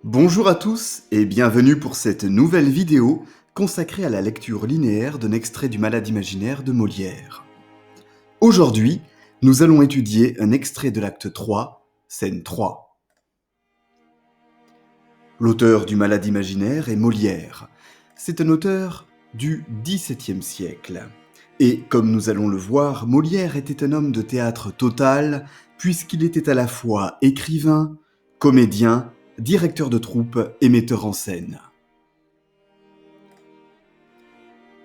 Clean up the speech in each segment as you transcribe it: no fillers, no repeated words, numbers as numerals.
Bonjour à tous et bienvenue pour cette nouvelle vidéo consacrée à la lecture linéaire d'un extrait du Malade imaginaire de Molière. Aujourd'hui, nous allons étudier un extrait de l'acte 3, scène 3. L'auteur du Malade imaginaire est Molière. C'est un auteur du XVIIe siècle. Et comme nous allons le voir, Molière était un homme de théâtre total, puisqu'il était à la fois écrivain, comédien, directeur de troupe et metteur en scène.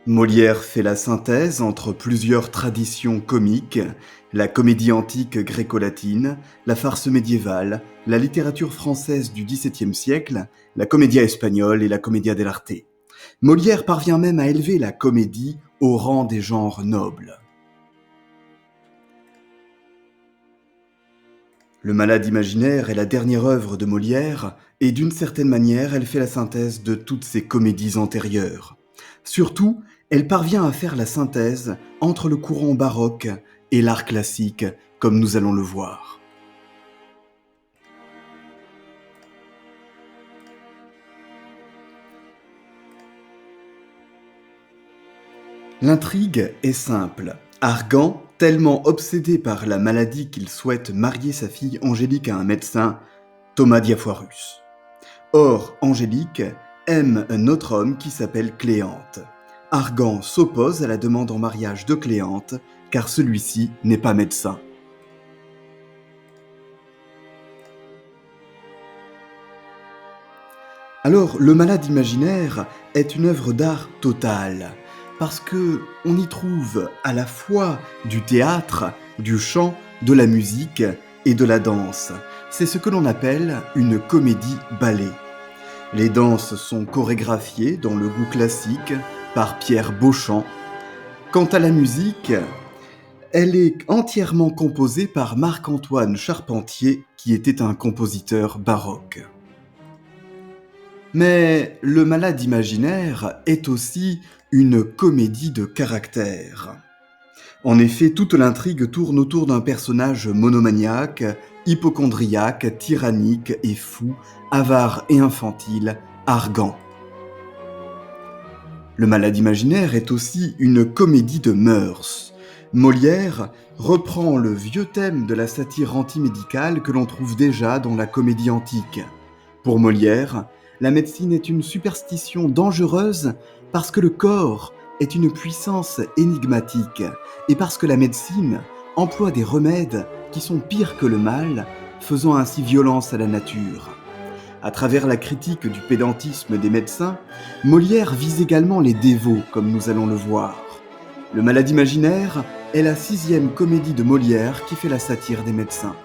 Molière fait la synthèse entre plusieurs traditions comiques, la comédie antique gréco-latine, la farce médiévale, la littérature française du XVIIe siècle, la commedia espagnole et la commedia dell'arte. Molière parvient même à élever la comédie au rang des genres nobles. Le Malade imaginaire est la dernière œuvre de Molière, et d'une certaine manière, elle fait la synthèse de toutes ses comédies antérieures. Surtout, elle parvient à faire la synthèse entre le courant baroque et l'art classique, comme nous allons le voir. L'intrigue est simple. Argan, tellement obsédé par la maladie qu'il souhaite marier sa fille Angélique à un médecin, Thomas Diafoirus. Or, Angélique aime un autre homme qui s'appelle Cléante. Argan s'oppose à la demande en mariage de Cléante, car celui-ci n'est pas médecin. Alors, Le Malade imaginaire est une œuvre d'art totale, parce que on y trouve à la fois du théâtre, du chant, de la musique et de la danse. C'est ce que l'on appelle une comédie-ballet. Les danses sont chorégraphiées dans le goût classique par Pierre Beauchamp. Quant à la musique, elle est entièrement composée par Marc-Antoine Charpentier, qui était un compositeur baroque. Mais Le Malade imaginaire est aussi une comédie de caractère. En effet, toute l'intrigue tourne autour d'un personnage monomaniaque, hypocondriaque, tyrannique et fou, avare et infantile, Argan. Le Malade imaginaire est aussi une comédie de mœurs. Molière reprend le vieux thème de la satire antimédicale que l'on trouve déjà dans la comédie antique. Pour Molière, la médecine est une superstition dangereuse parce que le corps est une puissance énigmatique et parce que la médecine emploie des remèdes qui sont pires que le mal, faisant ainsi violence à la nature. À travers la critique du pédantisme des médecins, Molière vise également les dévots, comme nous allons le voir. Le Malade imaginaire est la 6e comédie de Molière qui fait la satire des médecins.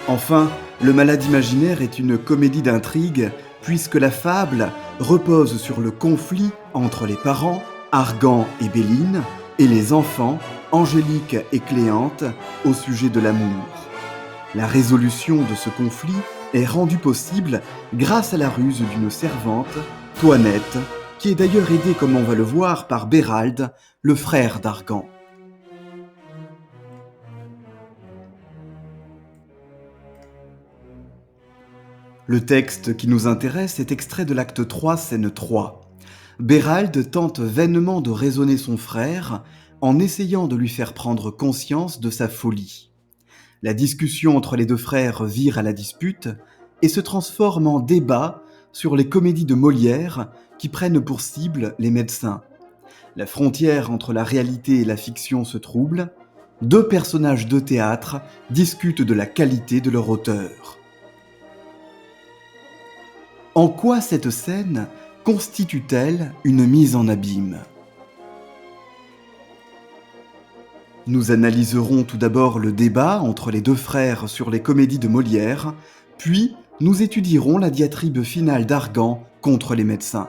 Enfin, Le Malade imaginaire est une comédie d'intrigue, puisque la fable repose sur le conflit entre les parents, Argan et Béline, et les enfants, Angélique et Cléante, au sujet de l'amour. La résolution de ce conflit est rendue possible grâce à la ruse d'une servante, Toinette, qui est d'ailleurs aidée, comme on va le voir, par Bérald, le frère d'Argan. Le texte qui nous intéresse est extrait de l'acte 3, scène 3. Bérald tente vainement de raisonner son frère en essayant de lui faire prendre conscience de sa folie. La discussion entre les deux frères vire à la dispute et se transforme en débat sur les comédies de Molière qui prennent pour cible les médecins. La frontière entre la réalité et la fiction se trouble. Deux personnages de théâtre discutent de la qualité de leur auteur. En quoi cette scène constitue-t-elle une mise en abîme ? Nous analyserons tout d'abord le débat entre les deux frères sur les comédies de Molière, puis nous étudierons la diatribe finale d'Argan contre les médecins.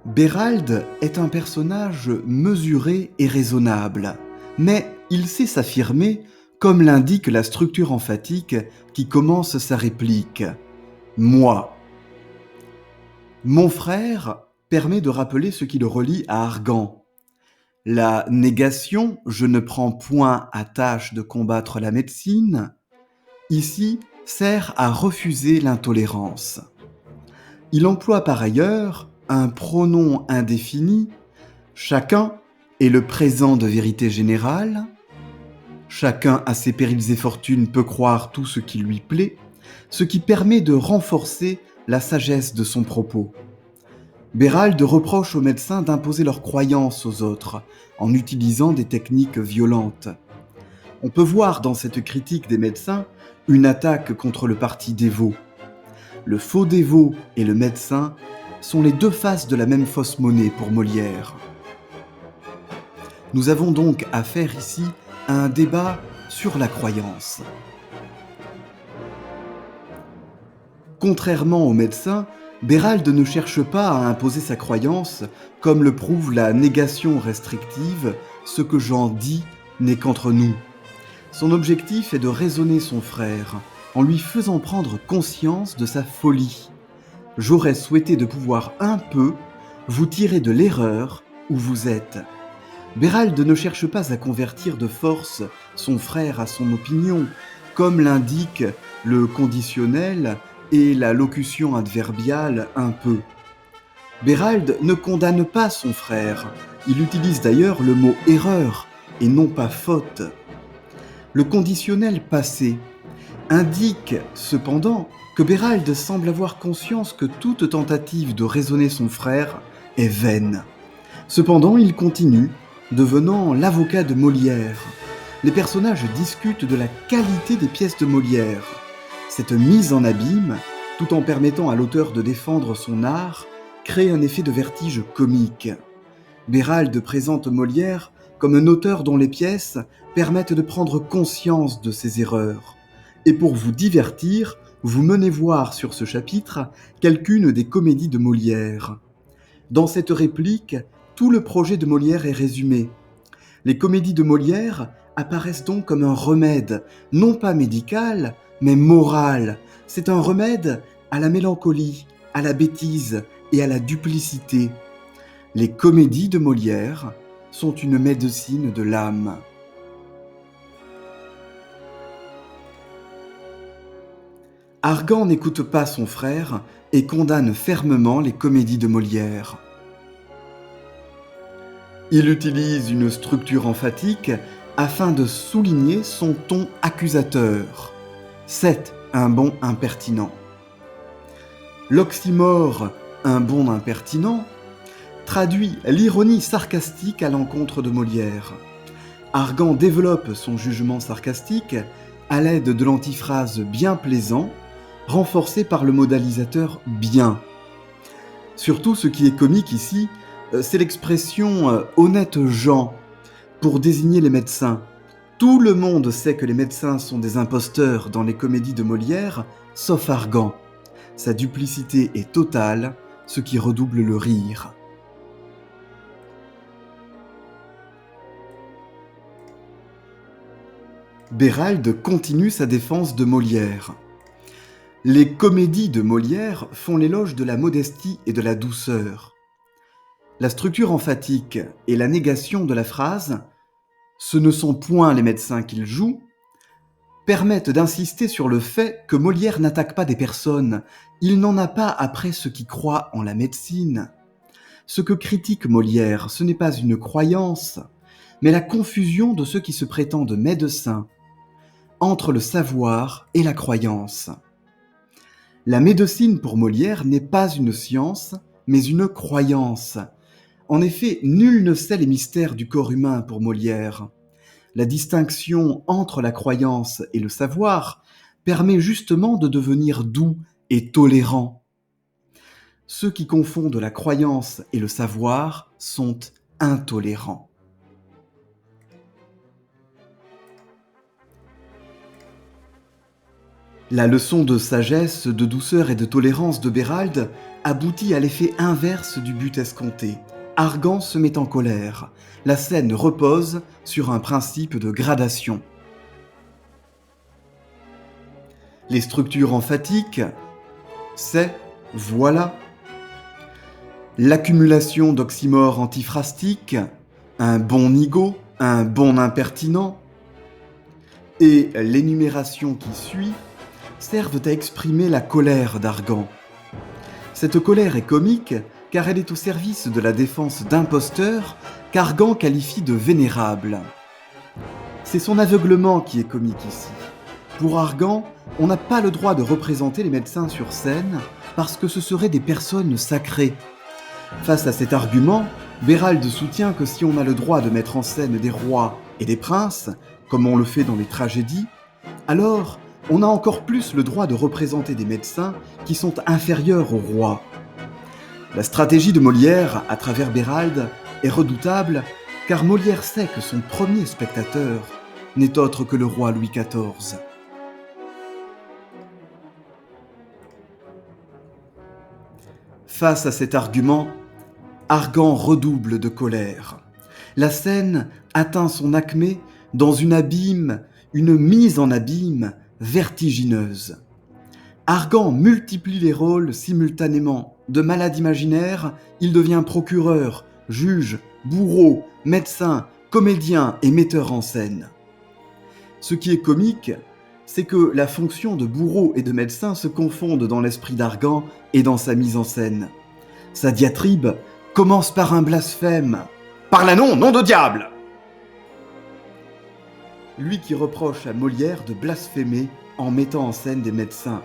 Bérald est un personnage mesuré et raisonnable, mais il sait s'affirmer comme l'indique la structure emphatique qui commence sa réplique. « Moi ». Mon frère permet de rappeler ce qui le relie à Argan. La négation, je ne prends point à tâche de combattre la médecine, ici sert à refuser l'intolérance. Il emploie par ailleurs un pronom indéfini, chacun est le présent de vérité générale, chacun à ses périls et fortunes peut croire tout ce qui lui plaît, ce qui permet de renforcer la sagesse de son propos. Béralde reproche aux médecins d'imposer leurs croyances aux autres en utilisant des techniques violentes. On peut voir dans cette critique des médecins une attaque contre le parti dévot. Le faux dévot et le médecin sont les deux faces de la même fausse monnaie pour Molière. Nous avons donc affaire ici à un débat sur la croyance. Contrairement aux médecins, Béralde ne cherche pas à imposer sa croyance, comme le prouve la négation restrictive, ce que j'en dis n'est qu'entre nous. Son objectif est de raisonner son frère, en lui faisant prendre conscience de sa folie. J'aurais souhaité de pouvoir un peu vous tirer de l'erreur où vous êtes. Béralde ne cherche pas à convertir de force son frère à son opinion, comme l'indique le conditionnel et la locution adverbiale un peu. Béralde ne condamne pas son frère, il utilise d'ailleurs le mot erreur et non pas faute. Le conditionnel passé indique cependant que Béralde semble avoir conscience que toute tentative de raisonner son frère est vaine. Cependant, il continue, devenant l'avocat de Molière. Les personnages discutent de la qualité des pièces de Molière. Cette mise en abîme, tout en permettant à l'auteur de défendre son art, crée un effet de vertige comique. Béralde présente Molière comme un auteur dont les pièces permettent de prendre conscience de ses erreurs. Et pour vous divertir, vous menez voir sur ce chapitre quelqu'une des comédies de Molière. Dans cette réplique, tout le projet de Molière est résumé. Les comédies de Molière apparaissent donc comme un remède, non pas médical, mais moral. C'est un remède à la mélancolie, à la bêtise et à la duplicité. Les comédies de Molière sont une médecine de l'âme. Argan n'écoute pas son frère et condamne fermement les comédies de Molière. Il utilise une structure emphatique afin de souligner son ton accusateur. C'est un bon impertinent. L'oxymore « un bon impertinent » traduit l'ironie sarcastique à l'encontre de Molière. Argan développe son jugement sarcastique à l'aide de l'antiphrase « bien plaisant » renforcée par le modalisateur « bien ». Surtout, ce qui est comique ici, c'est l'expression « honnêtes gens » pour désigner les médecins. Tout le monde sait que les médecins sont des imposteurs dans les comédies de Molière, sauf Argan. Sa duplicité est totale, ce qui redouble le rire. Béralde continue sa défense de Molière. Les comédies de Molière font l'éloge de la modestie et de la douceur. La structure emphatique et la négation de la phrase « ce ne sont point les médecins qu'il joue » permettent d'insister sur le fait que Molière n'attaque pas des personnes, il n'en a pas après ceux qui croient en la médecine. Ce que critique Molière, ce n'est pas une croyance, mais la confusion de ceux qui se prétendent médecins entre le savoir et la croyance. La médecine pour Molière n'est pas une science, mais une croyance. En effet, nul ne sait les mystères du corps humain pour Molière. La distinction entre la croyance et le savoir permet justement de devenir doux et tolérant. Ceux qui confondent la croyance et le savoir sont intolérants. La leçon de sagesse, de douceur et de tolérance de Béralde aboutit à l'effet inverse du but escompté. Argan se met en colère. La scène repose sur un principe de gradation. Les structures emphatiques, c'est, voilà. L'accumulation d'oxymores antiphrastiques, un bon nigaud, un bon impertinent. Et l'énumération qui suit servent à exprimer la colère d'Argan. Cette colère est comique car elle est au service de la défense d'imposteurs qu'Argan qualifie de vénérables. C'est son aveuglement qui est comique ici. Pour Argan, on n'a pas le droit de représenter les médecins sur scène parce que ce seraient des personnes sacrées. Face à cet argument, Béralde soutient que si on a le droit de mettre en scène des rois et des princes, comme on le fait dans les tragédies, alors on a encore plus le droit de représenter des médecins qui sont inférieurs aux rois. La stratégie de Molière, à travers Béralde, est redoutable car Molière sait que son premier spectateur n'est autre que le roi Louis XIV. Face à cet argument, Argan redouble de colère. La scène atteint son acmé dans une mise en abîme vertigineuse. Argan multiplie les rôles simultanément. De malade imaginaire, il devient procureur, juge, bourreau, médecin, comédien et metteur en scène. Ce qui est comique, c'est que la fonction de bourreau et de médecin se confondent dans l'esprit d'Argan et dans sa mise en scène. Sa diatribe commence par un blasphème. « Par là non, nom de diable !» Lui qui reproche à Molière de blasphémer en mettant en scène des médecins.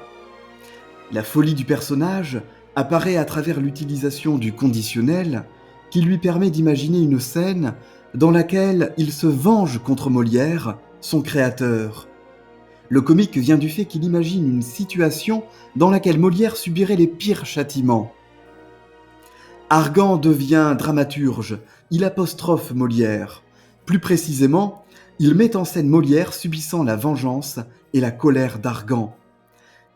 La folie du personnage apparaît à travers l'utilisation du conditionnel qui lui permet d'imaginer une scène dans laquelle il se venge contre Molière, son créateur. Le comique vient du fait qu'il imagine une situation dans laquelle Molière subirait les pires châtiments. Argan devient dramaturge, il apostrophe Molière. Plus précisément, il met en scène Molière subissant la vengeance et la colère d'Argan.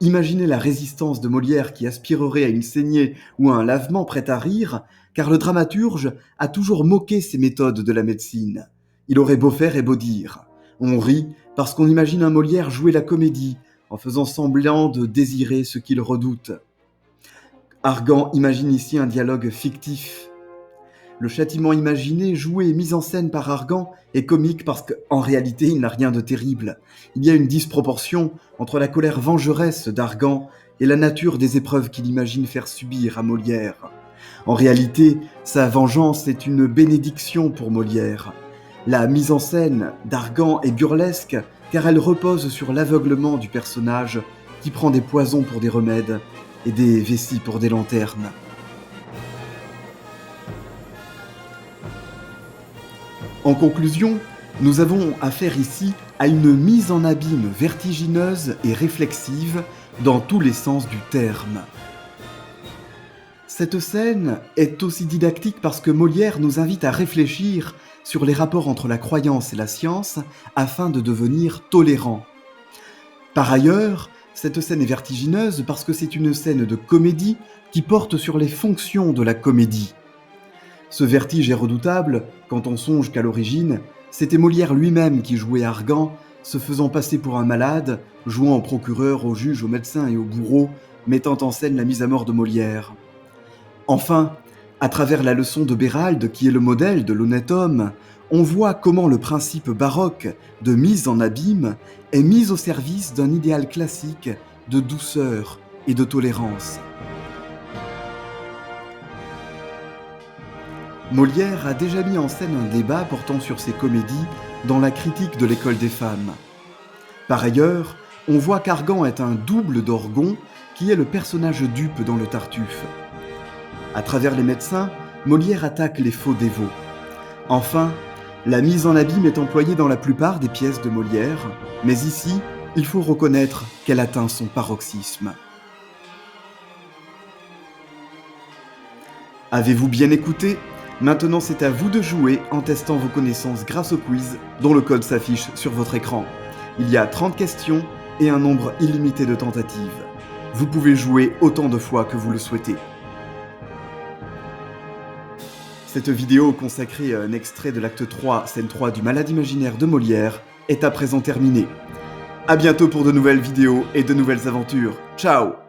Imaginez la résistance de Molière qui aspirerait à une saignée ou à un lavement prêt à rire, car le dramaturge a toujours moqué ces méthodes de la médecine. Il aurait beau faire et beau dire. On rit parce qu'on imagine un Molière jouer la comédie, en faisant semblant de désirer ce qu'il redoute. Argan imagine ici un dialogue fictif. Le châtiment imaginé, joué et mis en scène par Argan est comique parce qu'en réalité, il n'a rien de terrible. Il y a une disproportion entre la colère vengeresse d'Argan et la nature des épreuves qu'il imagine faire subir à Molière. En réalité, sa vengeance est une bénédiction pour Molière. La mise en scène d'Argan est burlesque car elle repose sur l'aveuglement du personnage qui prend des poisons pour des remèdes et des vessies pour des lanternes. En conclusion, nous avons affaire ici à une mise en abîme vertigineuse et réflexive dans tous les sens du terme. Cette scène est aussi didactique parce que Molière nous invite à réfléchir sur les rapports entre la croyance et la science afin de devenir tolérant. Par ailleurs, cette scène est vertigineuse parce que c'est une scène de comédie qui porte sur les fonctions de la comédie. Ce vertige est redoutable quand on songe qu'à l'origine, c'était Molière lui-même qui jouait Argan, se faisant passer pour un malade, jouant au procureur, au juge, au médecin et au bourreau, mettant en scène la mise à mort de Molière. Enfin, à travers la leçon de Béralde, qui est le modèle de l'honnête homme, on voit comment le principe baroque de mise en abîme est mis au service d'un idéal classique de douceur et de tolérance. Molière a déjà mis en scène un débat portant sur ses comédies dans la critique de l'école des femmes. Par ailleurs, on voit qu'Argan est un double d'Orgon qui est le personnage dupe dans le Tartuffe. À travers les médecins, Molière attaque les faux dévots. Enfin, la mise en abîme est employée dans la plupart des pièces de Molière, mais ici, il faut reconnaître qu'elle atteint son paroxysme. Avez-vous bien écouté ? Maintenant, c'est à vous de jouer en testant vos connaissances grâce au quiz dont le code s'affiche sur votre écran. Il y a 30 questions et un nombre illimité de tentatives. Vous pouvez jouer autant de fois que vous le souhaitez. Cette vidéo consacrée à un extrait de l'acte 3, scène 3 du Malade imaginaire de Molière est à présent terminée. À bientôt pour de nouvelles vidéos et de nouvelles aventures. Ciao!